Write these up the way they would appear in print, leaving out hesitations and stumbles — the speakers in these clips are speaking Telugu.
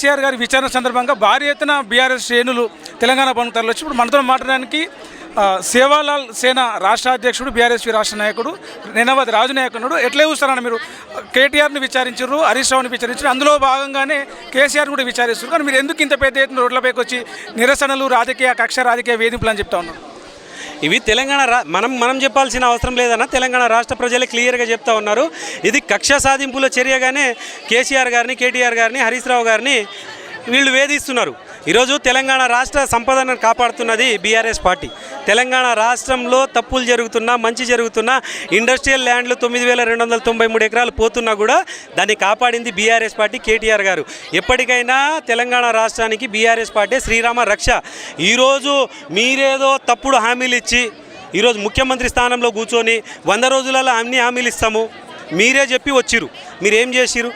కేసీఆర్ గారి విచారణ సందర్భంగా భారీ ఎత్తున బీఆర్ఎస్ శ్రేణులు తెలంగాణ భవన్ తరలి వచ్చి ఇప్పుడు మనతో మాట్లాడడానికి సేవాలాల్ సేన రాష్ట్ర అధ్యక్షుడు బీఆర్ఎస్పీ రాష్ట్ర నాయకుడు నినావతి రాజు నాయకుడు ఎట్లా చూస్తారన్న మీరు కేటీఆర్ని విచారించారు, హరీష్ రావుని విచారించారు, అందులో భాగంగానే కేసీఆర్ కూడా విచారిస్తారు. కానీ మీరు ఎందుకు ఇంత పెద్ద ఎత్తున రోడ్లపైకి వచ్చి నిరసనలు, రాజకీయ వేధింపులు అని చెప్తా ఉన్నారు? ఇవి తెలంగాణ మనం చెప్పాల్సిన అవసరం లేదన్న తెలంగాణ రాష్ట్ర ప్రజలే క్లియర్గా చెప్తా ఉన్నారు. ఇది కక్ష సాధింపుల చర్యగానే కేసీఆర్ గారిని, కేటీఆర్ గారిని, హరీష్ రావు గారిని వీళ్ళు వేధిస్తున్నారు. ఈరోజు తెలంగాణ రాష్ట్ర సంపదను కాపాడుతున్నది బీఆర్ఎస్ పార్టీ. తెలంగాణ రాష్ట్రంలో తప్పులు జరుగుతున్నా, మంచి జరుగుతున్నా, ఇండస్ట్రియల్ ల్యాండ్లు 9,293 ఎకరాలు పోతున్నా కూడా దాన్ని కాపాడింది బీఆర్ఎస్ పార్టీ, కేటీఆర్ గారు. ఎప్పటికైనా తెలంగాణ రాష్ట్రానికి బీఆర్ఎస్ పార్టీ శ్రీరామ రక్ష. ఈరోజు మీరేదో తప్పుడు హామీలు ఇచ్చి ఈరోజు ముఖ్యమంత్రి స్థానంలో కూర్చొని 100 రోజులలో అన్ని హామీలు ఇస్తాము మీరే చెప్పి వచ్చిరు. మీరేం చేసిరు?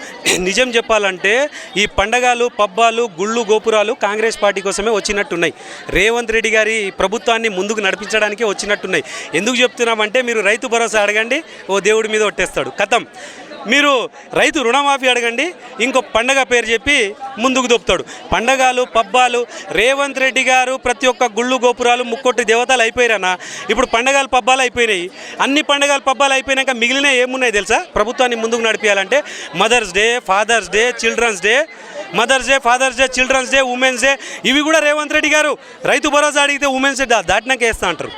నిజం చెప్పాలంటే ఈ పండగలు, పబ్బాలు, గుళ్ళు, గోపురాలు కాంగ్రెస్ పార్టీ కోసమే వచ్చినట్టున్నాయి. రేవంత్ రెడ్డి గారి ప్రభుత్వాన్ని ముందుకు నడిపించడానికే వచ్చినట్టున్నాయి. ఎందుకు చెప్తున్నామంటే మీరు రైతు భరోసా అడగండి, ఓ దేవుడి మీద ఒట్టేస్తాడు, కథం. మీరు రైతు రుణమాఫీ అడగండి, ఇంకో పండగ పేరు చెప్పి ముందుకు దొప్పుతాడు. పండగలు, పబ్బాలు, రేవంత్ రెడ్డి గారు ప్రతి ఒక్క గుళ్ళు, గోపురాలు, ముక్కోటి దేవతలు అయిపోయారన్నా. ఇప్పుడు పండగలు, పబ్బాలు అయిపోయినాయి. అన్ని పండగలు, పబ్బాలు అయిపోయినాక మిగిలిన ఏమున్నాయి తెలుసా? ప్రభుత్వాన్ని ముందుకు నడిపించాలంటే mother's day, father's day, children's day, mother's day, father's day, children's day, women's day, ఇవి కూడా రేవంత్ రెడ్డి గారు రైతు భరోసా అడిగితే ఉమెన్స్ డే దాటినాక వేస్తా అంటారు.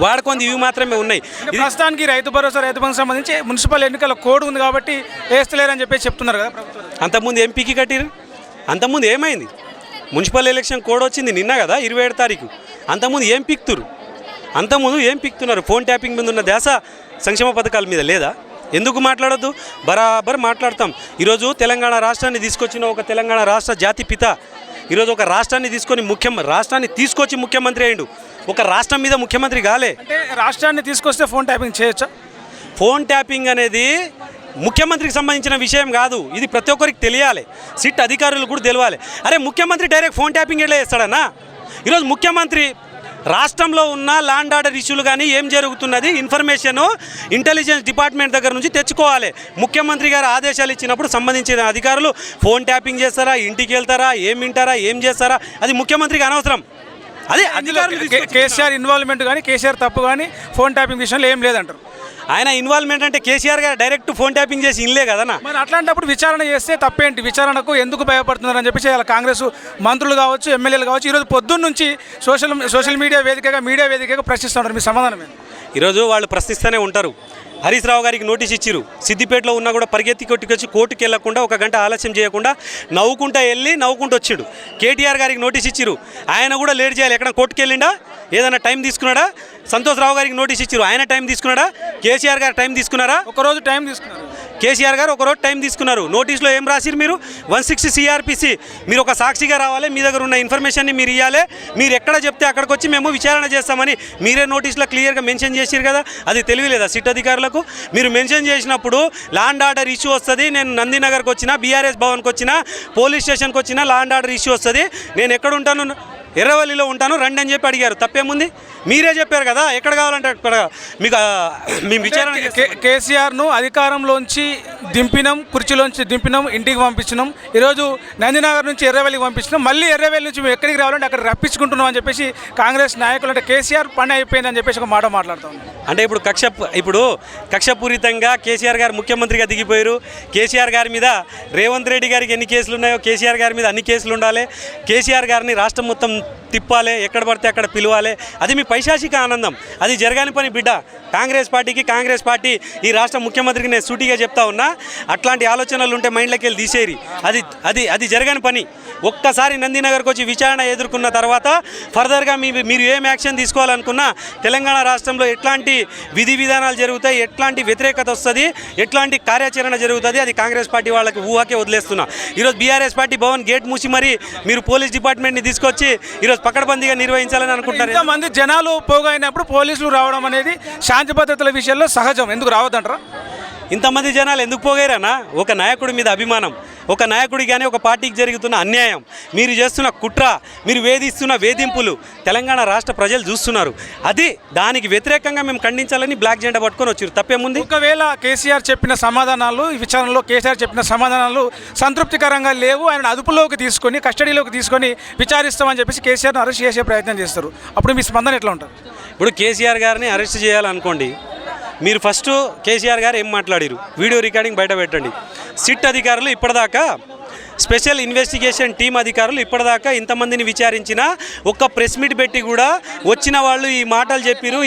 వాడుకొని ఇవి మాత్రమే ఉన్నాయి. ప్రస్తుతానికి రైతు భరోసా, రైతు బంధుకు సంబంధించి మున్సిపల్ ఎన్నికల కోడ్ ఉంది కాబట్టి వేస్తలేరని చెప్పేసి చెప్తున్నారు కదా ప్రభుత్వం. అంతకుముందు ఏం పీకి కట్టిరు? అంతకుముందు ఏమైంది? మున్సిపల్ ఎలక్షన్ కోడ్ వచ్చింది నిన్న కదా, 27 తారీఖు. అంతకుముందు ఏం పీక్తురు? అంతకుముందు ఏం పీక్తున్నారు? ఫోన్ ట్యాపింగ్ మీద ఉన్న ధ్యాస సంక్షేమ పథకాల మీద లేదా? ఎందుకు మాట్లాడొద్దు? బరాబర్ మాట్లాడతాం. ఈరోజు తెలంగాణ రాష్ట్రాన్ని తీసుకొచ్చిన ఒక తెలంగాణ రాష్ట్ర జాతి పిత ఈరోజు ఒక రాష్ట్రాన్ని తీసుకొచ్చి ముఖ్యమంత్రి అయ్యిండు. ఒక రాష్ట్రం మీద ముఖ్యమంత్రి కాలే. అంటే రాష్ట్రాన్ని తీసుకొస్తే ఫోన్ ట్యాపింగ్ చేయొచ్చా? ఫోన్ ట్యాపింగ్ అనేది ముఖ్యమంత్రికి సంబంధించిన విషయం కాదు. ఇది ప్రతి ఒక్కరికి తెలియాలి. సిట్ అధికారులు కూడా తెలియాలి. అరే ముఖ్యమంత్రి డైరెక్ట్ ఫోన్ ట్యాపింగ్ ఎట్లా చేస్తాడన్నా? ఈరోజు ముఖ్యమంత్రి రాష్ట్రంలో ఉన్న ల్యాండ్ ఆర్డర్ ఇష్యూలు కానీ ఏం జరుగుతున్నది ఇన్ఫర్మేషను ఇంటెలిజెన్స్ డిపార్ట్మెంట్ దగ్గర నుంచి తెచ్చుకోవాలి. ముఖ్యమంత్రి గారు ఆదేశాలు ఇచ్చినప్పుడు సంబంధించిన అధికారులు ఫోన్ ట్యాపింగ్ చేస్తారా, ఇంటికి వెళ్తారా, ఏం వింటారా, ఏం చేస్తారా, అది ముఖ్యమంత్రికి అనవసరం. అదే అధికారులు. కేసీఆర్ ఇన్వాల్వ్మెంట్ కానీ, కేసీఆర్ తప్పు కానీ ఫోన్ ట్యాపింగ్ విషయంలో ఏం లేదంటారు. ఆయన ఇన్వాల్వ్మెంట్ అంటే కేసీఆర్ గారు డైరెక్ట్ ఫోన్ ట్యాపింగ్ చేసి ఇన్లే కదన్నా. మరి అట్లాంటప్పుడు విచారణ చేస్తే తప్పేంటి? విచారణకు ఎందుకు భయపడుతున్నారని చెప్పేసి ఇలా కాంగ్రెస్ మంత్రులు కావచ్చు, ఎమ్మెల్యేలు కావచ్చు ఈరోజు పొద్దున్న నుంచి సోషల్ మీడియా వేదికగా ప్రశ్నిస్తున్నారు. మీ సమాధానం ఏంటి? ఈరోజు వాళ్ళు ప్రశ్నిస్తూనే ఉంటారు. హరీష్ రావు గారికి నోటీస్ ఇచ్చిరు. సిద్దిపేటలో ఉన్నా కూడా పరిగెత్తి కొట్టుకొచ్చి కోర్టుకి వెళ్లకుండా, ఒక గంట ఆలస్యం చేయకుండా నవ్వుకుంటూ వచ్చిండు. కేటీఆర్ గారికి నోటీస్ ఇచ్చిరు. ఆయన కూడా లేట్ చేయాలి. ఎక్కడ కోర్టుకి వెళ్ళిండా? ఏదైనా టైం తీసుకున్నాడా? సంతోష్ రావు గారికి నోటీస్ ఇచ్చిరు. ఆయన టైం తీసుకున్నాడా? కేసీఆర్ గారు టైం తీసుకున్నారా? ఒకరోజు టైం తీసుకున్నారు. కేసీఆర్ గారు ఒకరోజు టైం తీసుకున్నారు. నోటీస్లో ఏం రాసిరు? మీరు 160 CRPC మీరు ఒక సాక్షిగా రావాలి, మీ దగ్గర ఉన్న ఇన్ఫర్మేషన్ని మీరు ఇవ్వాలి, మీరు ఎక్కడ చెప్తే అక్కడికి వచ్చి మేము విచారణ చేస్తామని మీరే నోటీస్లో క్లియర్గా మెన్షన్ చేసిరు కదా. అది తెలియలేదా సిట్ అధికారులకు? మీరు మెన్షన్ చేసినప్పుడు ల్యాండ్ ఆర్డర్ ఇష్యూ వస్తుంది, నేను నందినగర్కి వచ్చినా, బీఆర్ఎస్ భవన్కి వచ్చినా, పోలీస్ స్టేషన్కి వచ్చినా ల్యాండ్ ఆర్డర్ ఇష్యూ వస్తుంది, నేను ఎక్కడ ఉంటాను, ఎర్రవల్లిలో ఉంటాను, రండి అని చెప్పి అడిగారు. తప్పేముంది? మీరే చెప్పారు కదా ఎక్కడ కావాలంటే అక్కడ. మీకు మేము విచారణ కేసీఆర్ను అధికారంలోంచి దింపినాం, కుర్చీలోంచి దింపినాం, ఇంటికి పంపించినాం. ఈరోజు నందినగర్ నుంచి ఎర్రవల్లికి పంపించినాం. మళ్ళీ ఎర్రవల్లి నుంచి మేము ఎక్కడికి రావాలంటే అక్కడ రప్పించుకుంటున్నాం అని చెప్పేసి కాంగ్రెస్ నాయకులు అంటే కేసీఆర్ పని అయిపోయిందని చెప్పేసి ఒక మాట మాట్లాడుతాం. అంటే ఇప్పుడు కక్షపూరితంగా కేసీఆర్ గారు ముఖ్యమంత్రిగా దిగిపోయారు. కేసీఆర్ గారి మీద రేవంత్ రెడ్డి గారికి ఎన్ని కేసులు ఉన్నాయో కేసీఆర్ గారి మీద అన్ని కేసులు ఉండాలి. కేసీఆర్ గారిని రాష్ట్రం మొత్తం తిప్పాలి, ఎక్కడ పడితే అక్కడ పిలవాలి. అది మీ పైశాచిక ఆనందం. అది జరగని పని బిడ్డ. కాంగ్రెస్ పార్టీ ఈ రాష్ట్ర ముఖ్యమంత్రికి నేను సూటిగా చెప్తా ఉన్నా, అట్లాంటి ఆలోచనలు ఉంటే మైండ్లోకి వెళ్ళి తీసేరి. అది జరగని పని. ఒక్కసారి నందినగర్కి వచ్చి విచారణ ఎదుర్కొన్న తర్వాత ఫర్దర్గా మీరు ఏం యాక్షన్ తీసుకోవాలనుకున్నా తెలంగాణ రాష్ట్రంలో ఎట్లాంటి విధి విధానాలు జరుగుతాయి, ఎట్లాంటి వ్యతిరేకత వస్తుంది, ఎట్లాంటి కార్యాచరణ జరుగుతుంది, అది కాంగ్రెస్ పార్టీ వాళ్ళకి ఊహకే వదిలేస్తున్నా. ఈరోజు బీఆర్ఎస్ పార్టీ భవన్ గేట్ మూసి మరి మీరు పోలీస్ డిపార్ట్మెంట్ని తీసుకొచ్చి ఈరోజు పకడ్బందీగా నిర్వహించాలని అనుకుంటారు. ఇంతమంది జనాలు పోగైనప్పుడు పోలీసులు రావడం అనేది శాంతి భద్రతల విషయంలో సహజం. ఎందుకు రావద్దంటారా? ఇంతమంది జనాలు ఎందుకు పోగారన్నా? ఒక నాయకుడి మీద అభిమానం. ఒక నాయకుడికి కానీ ఒక పార్టీకి జరుగుతున్న అన్యాయం, మీరు చేస్తున్న కుట్ర, మీరు వేధిస్తున్న వేధింపులు తెలంగాణ రాష్ట్ర ప్రజలు చూస్తున్నారు. అది దానికి వ్యతిరేకంగా మేము ఖండించాలని బ్లాక్ జెండా పట్టుకొని వచ్చారు. తప్పేముంది? ఒకవేళ కేసీఆర్ చెప్పిన సమాధానాలు, ఈ విచారణలో కేసీఆర్ చెప్పిన సమాధానాలు సంతృప్తికరంగా లేవు, ఆయన అదుపులోకి తీసుకొని కస్టడీలోకి తీసుకొని విచారిస్తామని చెప్పేసి కేసీఆర్ని అరెస్ట్ చేసే ప్రయత్నం చేస్తారు, అప్పుడు మీ స్పందన ఎట్లా ఉంటుంది? ఇప్పుడు కేసీఆర్ గారిని అరెస్ట్ చేయాలనుకోండి, మీరు ఫస్ట్ కేసీఆర్ గారు ఏం మాట్లాడారు వీడియో రికార్డింగ్ బయట పెట్టండి. సిట్ అధికారులు ఇప్పటిదాకా, స్పెషల్ ఇన్వెస్టిగేషన్ టీం అధికారులు ఇప్పటిదాకా ఇంతమందిని విచారించిన ఒక్క ప్రెస్ మీట్ పెట్టి కూడా వచ్చిన వాళ్ళు ఈ మాటలు చెప్పిరు,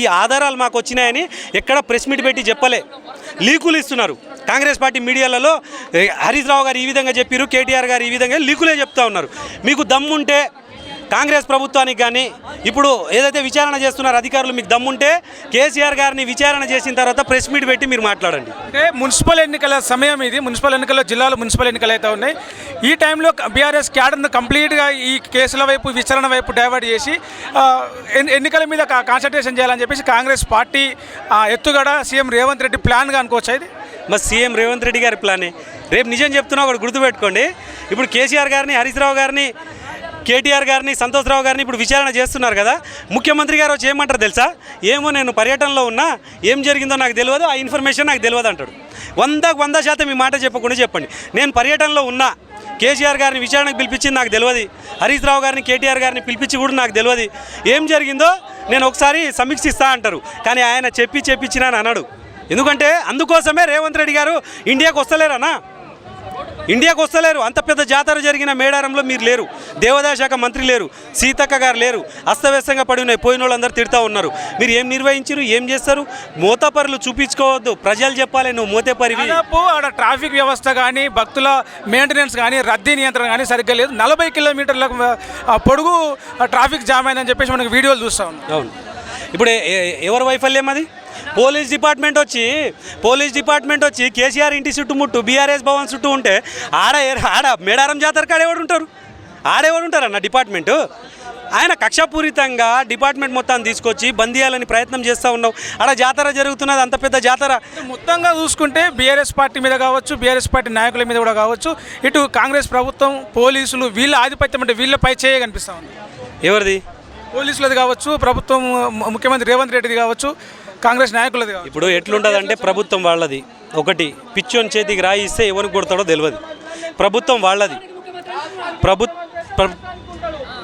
ఈ ఆధారాలు మాకు వచ్చినాయని ఎక్కడ ప్రెస్ మీట్ పెట్టి చెప్పలే. లీకులు ఇస్తున్నారు కాంగ్రెస్ పార్టీ మీడియాలలో. హరీష్ రావు గారు ఈ విధంగా చెప్పిరు, కేటీఆర్ గారు ఈ విధంగా లీకులే చెప్తా ఉన్నారు. మీకు దమ్ముంటే కాంగ్రెస్ ప్రభుత్వానికి కానీ ఇప్పుడు ఏదైతే విచారణ చేస్తున్నారు అధికారులు, మీకు దమ్ముంటే కేసీఆర్ గారిని విచారణ చేసిన తర్వాత ప్రెస్ మీట్ పెట్టి మీరు మాట్లాడండి. అంటే మున్సిపల్ ఎన్నికల సమయం ఇది, మున్సిపల్ ఎన్నికల్లో జిల్లాలో మున్సిపల్ ఎన్నికలు అయితే ఉన్నాయి. ఈ టైంలో బీఆర్ఎస్ క్యాడర్ను కంప్లీట్గా ఈ కేసుల వైపు, విచారణ వైపు డైవర్ట్ చేసి ఎన్నికల మీద కాన్సన్ట్రేషన్ చేయాలని చెప్పేసి కాంగ్రెస్ పార్టీ ఎత్తుగడ సీఎం రేవంత్ రెడ్డి ప్లాన్గా అనుకోవచ్చు. ఇది మరి సీఎం రేవంత్ రెడ్డి గారి ప్లానే. రేపు నిజం చెప్తున్నా ఒకటి గుర్తుపెట్టుకోండి, ఇప్పుడు కేసీఆర్ గారిని, హరీష్ రావు గారిని, కేటీఆర్ గారిని, సంతోష్ రావు గారిని ఇప్పుడు విచారణ చేస్తున్నారు కదా. ముఖ్యమంత్రి గారు వచ్చి ఏమంటారు తెలుసా? ఏమో నేను పర్యటనలో ఉన్నా, ఏం జరిగిందో నాకు తెలియదు, ఆ ఇన్ఫర్మేషన్ నాకు తెలియదు అంటాడు. 100% ఈ మాట చెప్పకుండా చెప్పండి, నేను పర్యటనలో ఉన్నా, కేసీఆర్ గారిని విచారణకు పిలిపించింది నాకు తెలియదు, హరీష్ రావు గారిని, కేటీఆర్ గారిని పిలిపించి కూడా నాకు తెలియదు, ఏం జరిగిందో నేను ఒకసారి సమీక్షిస్తా అంటారు. కానీ ఆయన చెప్పించినా అని అన్నాడు. ఎందుకంటే అందుకోసమే రేవంత్ రెడ్డి గారు ఇండియాకు వస్తలేరన్నా, ఇండియాకు వస్తలేరు. అంత పెద్ద జాతర జరిగిన మేడారంలో మీరు లేరు, దేవాదాయ శాఖ మంత్రి లేరు, సీతక్క గారు లేరు, అస్తవ్యస్తంగా పడి ఉన్నాయి, పోయిన వాళ్ళందరూ తిడతా ఉన్నారు. మీరు ఏం నిర్వహించారు, ఏం చేస్తారు? మోతపరులు చూపించుకోవద్దు, ప్రజలు చెప్పాలి నువ్వు మోతపరివి. ఆడ ట్రాఫిక్ వ్యవస్థ కానీ, భక్తుల మెయింటెనెన్స్ కానీ, రద్దీ నియంత్రణ కానీ సరిగ్గా లేదు. 40 కిలోమీటర్ల పొడుగు ట్రాఫిక్ జామ్ అయిందని చెప్పేసి మనకి వీడియోలు చూస్తా ఉన్నాం. అవును, ఇప్పుడు ఎవరి వైఫల్యం అది? పోలీస్ డిపార్ట్మెంట్ వచ్చి కేసీఆర్ ఇంటి చుట్టుముట్టు, బీఆర్ఎస్ భవన్ చుట్టూ ఉంటే ఆడ మేడారం జాతర కాడ ఎవరు ఉంటారు అన్న డిపార్ట్మెంటు. ఆయన కక్షపూరితంగా డిపార్ట్మెంట్ మొత్తాన్ని తీసుకొచ్చి బందీయాలని ప్రయత్నం చేస్తూ ఉన్నావు. ఆడ జాతర జరుగుతున్నది, అంత పెద్ద జాతర. మొత్తంగా చూసుకుంటే బీఆర్ఎస్ పార్టీ మీద కావచ్చు, బీఆర్ఎస్ పార్టీ నాయకుల మీద కూడా కావచ్చు, ఇటు కాంగ్రెస్ ప్రభుత్వం, పోలీసులు, వీళ్ళ ఆధిపత్యం అంటే వీళ్ళ పై చేయ కనిపిస్తూ ఉంది. ఎవరిది? పోలీసులది కావచ్చు, ప్రభుత్వం, ముఖ్యమంత్రి రేవంత్ రెడ్డిది కావచ్చు, కాంగ్రెస్ నాయకులది కావచ్చు. ఇప్పుడు ఎట్లుంటుందంటే ప్రభుత్వం వాళ్ళది, ఒకటి పిచ్చోని చేతికి రాయి ఇస్తే ఎవరికి కొడతాడో తెలియదు. ప్రభుత్వం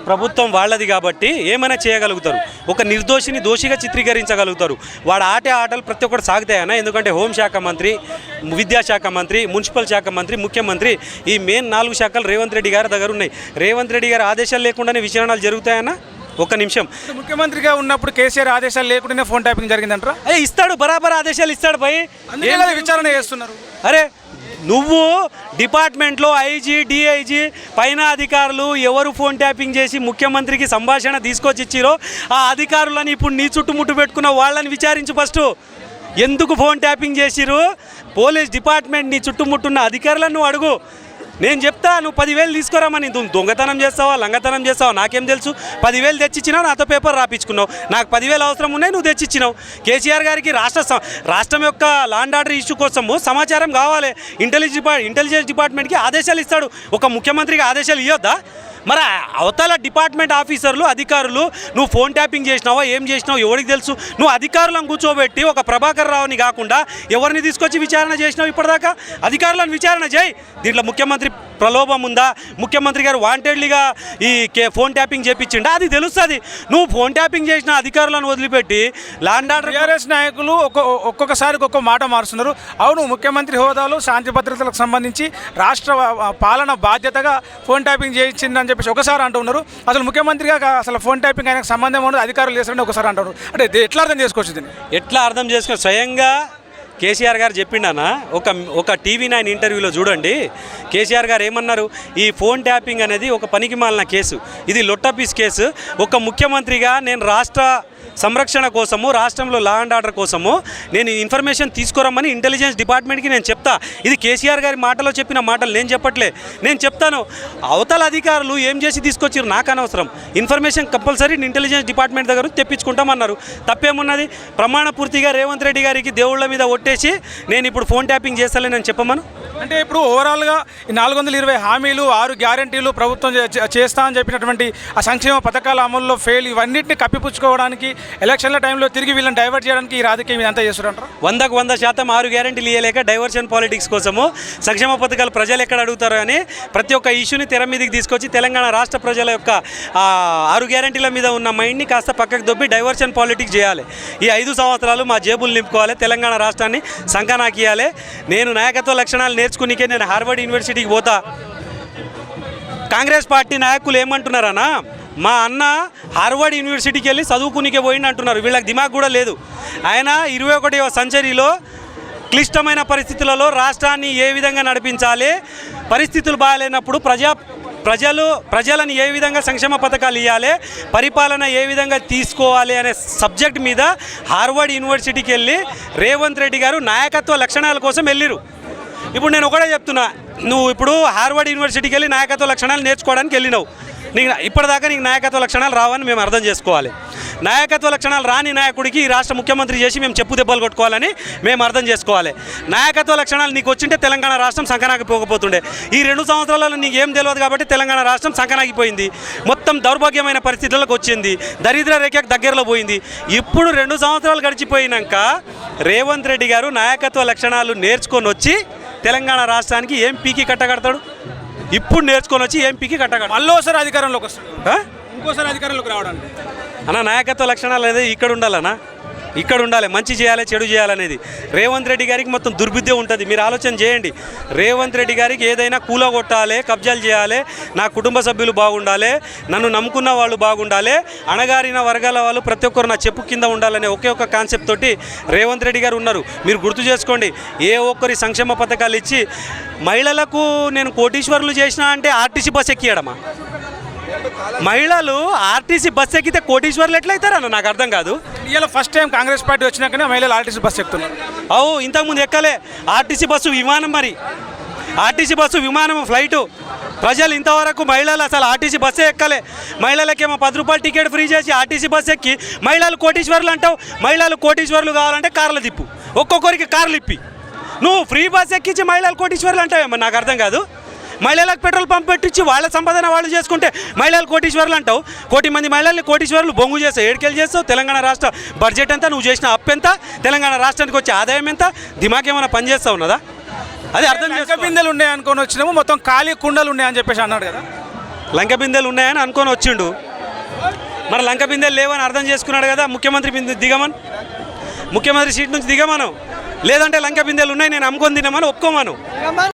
ప్రభుత్వం వాళ్ళది కాబట్టి ఏమైనా చేయగలుగుతారు. ఒక నిర్దోషిని దోషిగా చిత్రీకరించగలుగుతారు. వాడు ఆటలు ప్రతి ఒక్కటి సాగుతాయన్నా. ఎందుకంటే హోంశాఖ మంత్రి, విద్యాశాఖ మంత్రి, మున్సిపల్ శాఖ మంత్రి, ముఖ్యమంత్రి, ఈ మెయిన్ 4 శాఖలు రేవంత్ రెడ్డి గారి దగ్గర ఉన్నాయి. రేవంత్ రెడ్డి గారి ఆదేశాలు లేకుండానే విచారణలు జరుగుతాయన్నా? ఒక్క నిమిషం, ముఖ్యమంత్రిగా ఉన్నప్పుడు కేసీఆర్ ఆదేశాలు లేకుండానే ఫోన్ ట్యాపింగ్ జరిగిందంటారా? ఇస్తాడు, బరాబర్ ఆదేశాలు ఇస్తాడు. పై విచారణ చేస్తున్నారు. అరే నువ్వు డిపార్ట్మెంట్లో ఐజీ, డిఐజీ పైన అధికారులు ఎవరు ఫోన్ ట్యాపింగ్ చేసి ముఖ్యమంత్రికి సంభాషణ తీసుకొచ్చి ఇచ్చిరో ఆ అధికారులని ఇప్పుడు నీ చుట్టుముట్టు పెట్టుకున్న వాళ్ళని విచారించు. ఫస్ట్ ఎందుకు ఫోన్ ట్యాపింగ్ చేసిరు? పోలీస్ డిపార్ట్మెంట్ నీ చుట్టుముట్టున్న అధికారులను నువ్వు అడుగు. నేను చెప్తా, నువ్వు 10,000 తీసుకురామని. నువ్వు దొంగతనం చేస్తావా, లంగతనం చేస్తావా నాకేం తెలుసు? 10,000 తెచ్చిచ్చినావు, నాతో పేపర్ రాపించుకున్నావు. నాకు 10,000 అవసరం ఉన్నాయి, నువ్వు తెచ్చిచ్చినావు. కేసీఆర్ గారికి రాష్ట్రం యొక్క లాండ్ ఆర్డర్ ఇష్యూ కోసము సమాచారం కావాలి. ఇంటెలిజెన్స్ డిపార్ట్మెంట్కి ఆదేశాలు ఇస్తాడు. ఒక ముఖ్యమంత్రికి ఆదేశాలు ఇవ్వద్దా? మరి అవతల డిపార్ట్మెంట్ ఆఫీసర్లు, అధికారులు నువ్వు ఫోన్ ట్యాపింగ్ చేసినావా, ఏం చేసినావు ఎవరికి తెలుసు? నువ్వు అధికారులను కూర్చోబెట్టి ఒక ప్రభాకర్ రావుని కాకుండా ఎవరిని తీసుకొచ్చి విచారణ చేసినావు? ఇప్పటిదాకా అధికారులను విచారణ చేయి. దీంట్లో ముఖ్యమంత్రి ప్రలోభం ఉందా? ముఖ్యమంత్రి గారు వాంటెడ్లీగా ఈ ఫోన్ ట్యాపింగ్ చేపించిండా? అది తెలుస్తుంది. నువ్వు ఫోన్ ట్యాపింగ్ చేసిన అధికారులను వదిలిపెట్టి లాండ్ ఆర్డర్. టీఆర్ఎస్ నాయకులు ఒక్కొక్కసారి ఒక్కొక్క మాట మారుస్తున్నారు. అవును, ముఖ్యమంత్రి హోదాలో శాంతి భద్రతలకు సంబంధించి రాష్ట్ర పాలన బాధ్యతగా ఫోన్ ట్యాపింగ్ చేయించిందని చెప్పేసి ఒకసారి అంటున్నారు. అసలు ముఖ్యమంత్రిగా అసలు ఫోన్ ట్యాపింగ్ ఆయనకు సంబంధం ఉండదు, అధికారులు చేస్తారని ఒకసారి అంటారు. అంటే ఎట్లా అర్థం చేసుకోవచ్చు దీన్ని? ఎట్లా అర్థం చేసుకో? స్వయంగా కేసీఆర్ గారు చెప్పిండనా ఒక టీవీ9 ఇంటర్వ్యూలో చూడండి. కేసీఆర్ గారు ఏమన్నారు? ఈ ఫోన్ ట్యాపింగ్ అనేది ఒక పనికి మాలిన కేసు, ఇది లొట్టపీస్ కేసు. ఒక ముఖ్యమంత్రిగా నేను రాష్ట్ర సంరక్షణ కోసము, రాష్ట్రంలో లా అండ్ ఆర్డర్ కోసము నేను ఇన్ఫర్మేషన్ తీసుకురమ్మని ఇంటెలిజెన్స్ డిపార్ట్మెంట్కి నేను చెప్తా. ఇది కేసీఆర్ గారి మాటలో చెప్పిన మాటలు నేను చెప్పట్లే. నేను చెప్తాను, అవతల అధికారులు ఏం చేసి తీసుకొచ్చారు నాకు అనవసరం. ఇన్ఫర్మేషన్ కంపల్సరీ ఇంటెలిజెన్స్ డిపార్ట్మెంట్ దగ్గర తెప్పించుకుంటామన్నారు. తప్పేమున్నది? ప్రమాణ పూర్తిగా రేవంత్ రెడ్డి గారికి దేవుళ్ళ మీద ఒట్టేసి నేను ఇప్పుడు ఫోన్ ట్యాపింగ్ చేస్తానని చెప్పమను. అంటే ఇప్పుడు ఓవరాల్గా ఈ 420 హామీలు 6 గ్యారెంటీలు ప్రభుత్వం చేస్తా అని చెప్పినటువంటి ఆ సంక్షేమ పథకాల అమల్లో ఫెయిల్ ఇవన్నింటినీ కప్పిపుచ్చుకోవడానికి ఎలక్షన్ల టైంలో తిరిగి వీళ్ళని డైవర్ట్ చేయడానికి ఈ రాజకీయం ఇదంతా చేస్తారంటారు. 100% 6 గ్యారెంటీలు ఇవ్వలేక డైవర్షన్ పాలిటిక్స్ కోసము సంక్షేమ పథకాలు ప్రజలు ఎక్కడ అడుగుతారో అని ప్రతి ఒక్క ఇష్యూని తెర మీదకి తీసుకొచ్చి తెలంగాణ రాష్ట్ర ప్రజల యొక్క 6 గ్యారెంటీల మీద ఉన్న మైండ్ని కాస్త పక్కకు దొబ్బి డైవర్షన్ పాలిటిక్స్ చేయాలి. ఈ 5 సంవత్సరాలు మా జేబులు నింపుకోవాలి, తెలంగాణ రాష్ట్రాన్ని సంకనాకియాలి. నేను నాయకత్వ లక్షణాలు నేర్చుకునికే నేను హార్వర్డ్ యూనివర్సిటీకి పోతా. కాంగ్రెస్ పార్టీ నాయకులు ఏమంటున్నారన్నా, మా అన్న హార్వర్డ్ యూనివర్సిటీకి వెళ్ళి చదువుకునికే పోయింది అంటున్నారు. వీళ్ళకి దిమాగ్ కూడా లేదు. ఆయన 21వ సెంచరీలో క్లిష్టమైన పరిస్థితులలో రాష్ట్రాన్ని ఏ విధంగా నడిపించాలి, పరిస్థితులు బాగాలేనప్పుడు ప్రజలను ఏ విధంగా సంక్షేమ పథకాలు ఇవ్వాలి, పరిపాలన ఏ విధంగా తీసుకోవాలి అనే సబ్జెక్ట్ మీద హార్వర్డ్ యూనివర్సిటీకి వెళ్ళి రేవంత్ రెడ్డి గారు నాయకత్వ లక్షణాల కోసం వెళ్ళిరు. ఇప్పుడు నేను ఒకటే చెప్తున్నా, నువ్వు ఇప్పుడు హార్వర్డ్ యూనివర్సిటీకి వెళ్ళి నాయకత్వ లక్షణాలు నేర్చుకోవడానికి వెళ్ళినావు. ఇప్పటిదాకా నీకు నాయకత్వ లక్షణాలు రావని మేము అర్థం చేసుకోవాలి. నాయకత్వ లక్షణాలు రాని నాయకుడికి ఈ రాష్ట్ర ముఖ్యమంత్రి చేసి మేము చెప్పు దెబ్బలు కొట్టుకోవాలని మేము అర్థం చేసుకోవాలి. నాయకత్వ లక్షణాలు నీకు వచ్చింటే తెలంగాణ రాష్ట్రం సంకనాగిపోకపోతుండే. ఈ 2 సంవత్సరాలలో నీకు ఏం తెలియదు కాబట్టి తెలంగాణ రాష్ట్రం సంకనాగిపోయింది. మొత్తం దౌర్భాగ్యమైన పరిస్థితులకు వచ్చింది, దరిద్ర రేఖకు దగ్గరలో పోయింది. ఇప్పుడు 2 సంవత్సరాలు గడిచిపోయినాక రేవంత్ రెడ్డి గారు నాయకత్వ లక్షణాలు నేర్చుకొని వచ్చి తెలంగాణ రాష్ట్రానికి ఏం పీకి కట్టగడతాడు? ఇప్పుడు నేర్చుకొని వచ్చి ఏం పీకి కట్టగడతాడు? మళ్ళోసారి అధికారంలోకి వస్తాడు, ఇంకోసారి అధికారంలోకి రావడానికి అన్న నాయకత్వ లక్షణాలు అనేది ఇక్కడ ఉండాలన్నా, ఇక్కడ ఉండాలి. మంచి చేయాలి, చెడు చేయాలనేది రేవంత్ రెడ్డి గారికి మొత్తం దుర్బుద్ధి ఉంటుంది. మీరు ఆలోచన చేయండి. రేవంత్ రెడ్డి గారికి ఏదైనా కూలగొట్టాలి, కబ్జాలు చేయాలి, నా కుటుంబ సభ్యులు బాగుండాలి, నన్ను నమ్ముకున్న వాళ్ళు బాగుండాలి, అణగారిన వర్గాల వాళ్ళు ప్రతి ఒక్కరు నా చెప్పు కింద ఉండాలనే ఒకే ఒక కాన్సెప్ట్ తోటి రేవంత్ రెడ్డి గారు ఉన్నారు. మీరు గుర్తు చేసుకోండి, ఏ ఒక్కరి సంక్షేమ పథకాలు ఇచ్చి మహిళలకు నేను కోటీశ్వరులు చేసినా అంటే ఆర్టీసీ బస్ ఎక్కియడమా? మహిళలు ఆర్టీసీ బస్ ఎక్కితే కోటీశ్వర్లు ఎట్లయితారన్న నాకు అర్థం కాదు. ఇలా ఫస్ట్ టైం కాంగ్రెస్ పార్టీ వచ్చినాకనే మహిళలు ఆర్టీసీ బస్ ఎక్కుతున్నారు. ఇంతకుముందు ఎక్కలే. ఆర్టీసీ బస్సు విమానం, మరి ఆర్టీసీ బస్సు విమానం ఫ్లైటు. ప్రజలు ఇంతవరకు మహిళలు అసలు ఆర్టీసీ బస్సే ఎక్కలే. మహిళలకేమో 10 రూపాయలు టికెట్ ఫ్రీ చేసి ఆర్టీసీ బస్సు ఎక్కి మహిళలు కోటీశ్వర్లు అంటావు. మహిళలు కోటీశ్వర్లు కావాలంటే కార్లు తిప్పు, ఒక్కొక్కరికి కార్లు ఇప్పి. నువ్వు ఫ్రీ బస్ ఎక్కించి మహిళలు కోటీశ్వర్లు అంటావేమో నాకు అర్థం కాదు. మహిళలకు పెట్రోల్ పంప్ పెట్టించి వాళ్ళ సంపాదన వాళ్ళు చేసుకుంటే మహిళలు కోటీశ్వర్లు అంటావు. 1 కోటి మంది మహిళల్ని కోటీశ్వర్లు బొంగు చేస్తావు. ఏడుకెళ్ళి చేస్తావు. తెలంగాణ రాష్ట్ర బడ్జెట్ ఎంత, నువ్వు చేసిన అప్పు ఎంత, తెలంగాణ రాష్ట్రానికి వచ్చే ఆదాయం ఎంత, దిమాగ్ ఏమైనా పనిచేస్తా ఉన్నదా? అది అర్థం లంక బిందెలు ఉన్నాయి అనుకొని వచ్చినాము, మొత్తం ఖాళీ కుండలు ఉన్నాయని చెప్పేసి అన్నాడు కదా. లంక బిందెలు ఉన్నాయని అనుకొని వచ్చిండు, మరి లంక బిందెలు లేవని అర్థం చేసుకున్నాడు కదా. ముఖ్యమంత్రి సీట్ నుంచి దిగమను, లేదంటే లంక బిందెలు ఉన్నాయి నేను అమ్ముకొని తినమని ఒప్పుకోమను.